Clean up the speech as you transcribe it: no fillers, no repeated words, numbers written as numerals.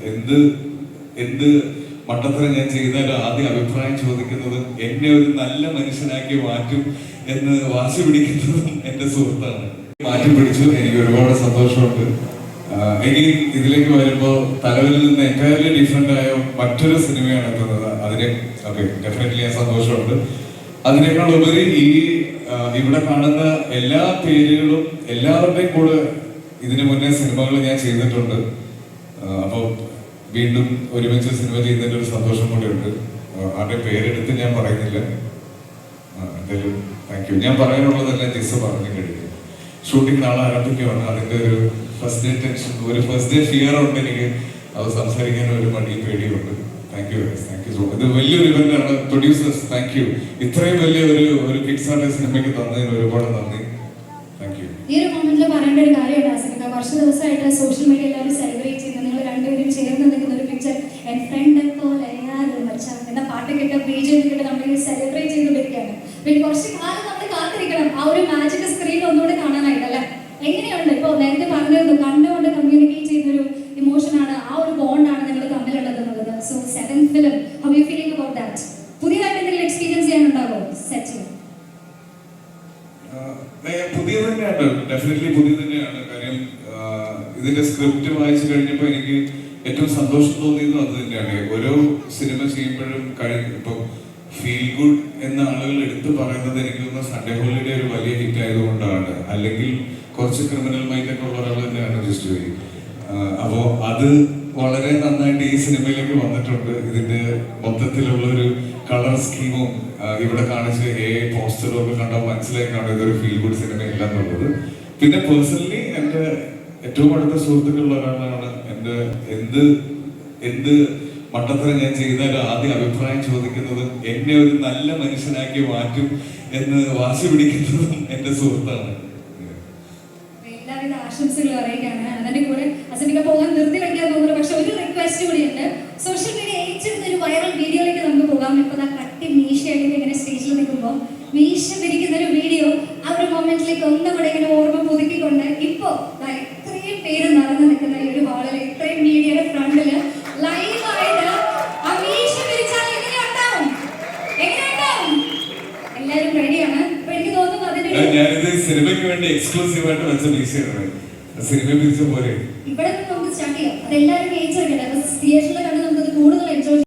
എന്ത് എന്ത് മട്ടത്തരം ഞാൻ ചെയ്താലും ആദ്യം അഭിപ്രായം ചോദിക്കുന്നതും എന്നെ ഒരു നല്ല മനുഷ്യനാക്കി മാറ്റും എന്ന് വാശി പിടിക്കുന്നതും എന്റെ സുഹൃത്താണ്. മാറ്റി പിടിച്ചു. എനിക്ക് ഒരുപാട് സന്തോഷമുണ്ട്. ഇനി ഇതിലേക്ക് വരുമ്പോൾ തലവരിൽ നിന്ന് എൻറ്റയർലി ഡിഫറെന്റ് ആയ മറ്റൊരു സിനിമയാണ് എത്തുന്നത്. അതിന് ഡെഫിനറ്റ്ലി ഞാൻ സന്തോഷമുണ്ട്. അതിനേക്കാൾ ഉപരി ഇവിടെ കാണുന്ന എല്ലാ പേരുകളും എല്ലാവരുടെയും കൂടെ ഇതിനു മുന്നേ സിനിമകൾ ഞാൻ ചെയ്തിട്ടുണ്ട്. അപ്പോൾ വീണ്ടും ഒരുമിച്ച് സിനിമ ചെയ്യുന്നതിന്റെ ഒരു സന്തോഷം കൂടെ ഉണ്ട്. ആരുടെ പേരെടുത്ത് ഞാൻ പറയുന്നില്ല. എന്തായാലും താങ്ക് യു. ഞാൻ പറയാനുള്ളതെല്ലാം ജിസ് പറഞ്ഞു കഴിഞ്ഞു. ഷൂട്ടിംഗ് നാളെ ആരംഭിക്കുകയാണ്. അതിന്റെ ഒരു ഫസ്റ്റ് ഡേ ടെൻഷൻ, ഒരു ഫസ്റ്റ് ഡേ ഫിയർ ഉണ്ട് എനിക്ക്. അത് സംസാരിക്കാൻ ഒരു മടിയും പേടിയുണ്ട്. Thank you so much. ഇത് വലിയൊരു ഇവന്റ് ആണ്. Producers thank you. ഇത്രയും വലിയ ഒരു കിഡ്സ് ആർട്ട് സിനിമയ്ക്ക് തന്നതിന് ഒരുപാട് നന്ദി. Thank you. ഈ ഒരു മൊമെന്റിൽ പറയേണ്ട ഒരു കാര്യമുണ്ട് ആസിഫിക്ക. കുറച്ച് ദിവസമായിട്ട് സോഷ്യൽ മീഡിയ എല്ലാവരും സെലിബ്രേറ്റ് ചെയ്യുന്നത് നിങ്ങൾ രണ്ടുപേരും ചേർന്ന് നിൽക്കുന്ന ഒരു പിക്ചർ എൻ ഫ്രണ്ട് പോലെ എന്ന പാട്ട് കേട്ട് ബീജം കേട്ട് നമ്മൾ സെലിബ്രേറ്റ് ചെയ്തുകൊണ്ടിരിക്കുകയാണ്. പിന്നെ കുറച്ച് കാലം നമ്മൾ കാത്തിരിക്കണം ആ ഒരു മാജിക് സ്ക്രീൻ ഒന്നുകൂടെ കാണാനായിട്ടല്ലേ. എങ്ങനെയുണ്ട് ഇപ്പോൾ നേരത്തെ പറഞ്ഞിരുന്നു കണ്ടുകൊണ്ട് കമ്മ്യൂണിക്കേറ്റ് ചെയ്യുന്നൊരു ഇമോഷനാണ്, ആ ഒരു ബോണ്ടാണ് നിങ്ങൾ തമ്മിലുള്ളത് എന്നുള്ളത്. So seventh film, how you feeling about that? പുതിയതായിട്ട് എന്തെങ്കിലും എക്സ്പീരിയൻസ് ചെയ്യാനുണ്ടാവോ സെറ്റിൽ? പുതിയത് തന്നെയാണ്, ഡെഫിനറ്റ്ലി പുതിയത് തന്നെയാണ്. കാര്യം ഇതിന്റെ സ്ക്രിപ്റ്റ് വായിച്ചു കഴിഞ്ഞപ്പോൾ എനിക്ക് ഏറ്റവും സന്തോഷം തോന്നിയതും അത് തന്നെയാണ്. ഓരോ സിനിമ ചെയ്യുമ്പോഴും ഇപ്പൊ ഫീൽ ഗുഡ് എന്ന ആളുകൾ എടുത്തു പറയുന്നത് എനിക്ക് തോന്നുന്നു സൺഡേ ഹോളിഡേ ഒരു വലിയ ഹിറ്റ് ആയതുകൊണ്ടാണ്. അല്ലെങ്കിൽ കുറച്ച് ക്രിമിനൽ മൈൻഡൊക്കെ ഉള്ള ഒരാൾ തന്നെയാണ് ജസ്റ്റ് പോയി. അപ്പോൾ അത് വളരെ നന്നായിട്ട് ഈ സിനിമയിലേക്ക് വന്നിട്ടുണ്ട്. ഇതിന്റെ മൊത്തത്തിലുള്ള ഒരു കളർ സ്കീമും ഇവിടെ കാണിച്ച് പോസ്റ്ററും ഒക്കെ കണ്ടാൽ മനസ്സിലാക്കാണ് ഇതൊരു ഫീൽ ഗുഡ് സിനിമ ഇല്ല എന്നുള്ളത്. പിന്നെ പേഴ്സണലി എൻ്റെ ഏറ്റവും അടുത്ത സുഹൃത്തുക്കളുള്ള ഒരാളാണ്. എൻ്റെ എന്ത് മട്ടത്തരം ഞാൻ ചെയ്താലും ആദ്യം അഭിപ്രായം ചോദിക്കുന്നതും എന്നെ ഒരു നല്ല മനുഷ്യനാക്കി മാറ്റും എന്ന് വാശി പിടിക്കുന്നതും എൻ്റെ സുഹൃത്താണ്. എല്ലാവിധ ആശംസകൾ അറിയിക്കാണ്. അതിന്റെ കൂടെ അസമിക പോകാൻ നിർത്തി വയ്ക്കാൻ തോന്നുന്നു. പക്ഷെ ഒരു റിക്വസ്റ്റ് കൂടിയുണ്ട്. സോഷ്യൽ മീഡിയ ഏറ്റവും ഒരു വൈറൽ വീഡിയോയിലേക്ക് നമുക്ക് പോകാം. ഇപ്പൊ കട്ടി മീശയായിട്ട് ഇങ്ങനെ സ്റ്റേജിൽ നിൽക്കുമ്പോൾ മീശ പിരിക്കുന്ന ഒരു വീഡിയോ, ആ ഒരു മൊമെന്റിലേക്ക് ഒന്നുകൂടെ ഇങ്ങനെ ഓർമ്മ പുതുക്കിക്കൊണ്ട് ഇപ്പോ ഇത്രയും പേര് നടന്നു നിൽക്കുന്ന ഈ ഒരു ഹാളിൽ ഇത്രയും മീഡിയയുടെ ഫ്രണ്ടില് ലൈവായിട്ട് ആ മീശ പിരിച്ചാൽ എങ്ങനെയുണ്ടാവും? എല്ലാവരും റെഡിയാണ്. അപ്പൊ എനിക്ക് തോന്നുന്നു ഞാനിത് സിനിമയ്ക്ക് വേണ്ടി എക്സ്ക്ലൂസീവ് ആയിട്ട് വെച്ച മീശയാണ്. സിനിമ പിരിച്ച പോലെ ഇവിടെ നമുക്ക് സ്റ്റാർട്ട് ചെയ്യാം. അതെല്ലാവരും തിയേറ്ററിൽ കണ്ട് നമുക്ക് കൂടുതൽ എൻജോയ്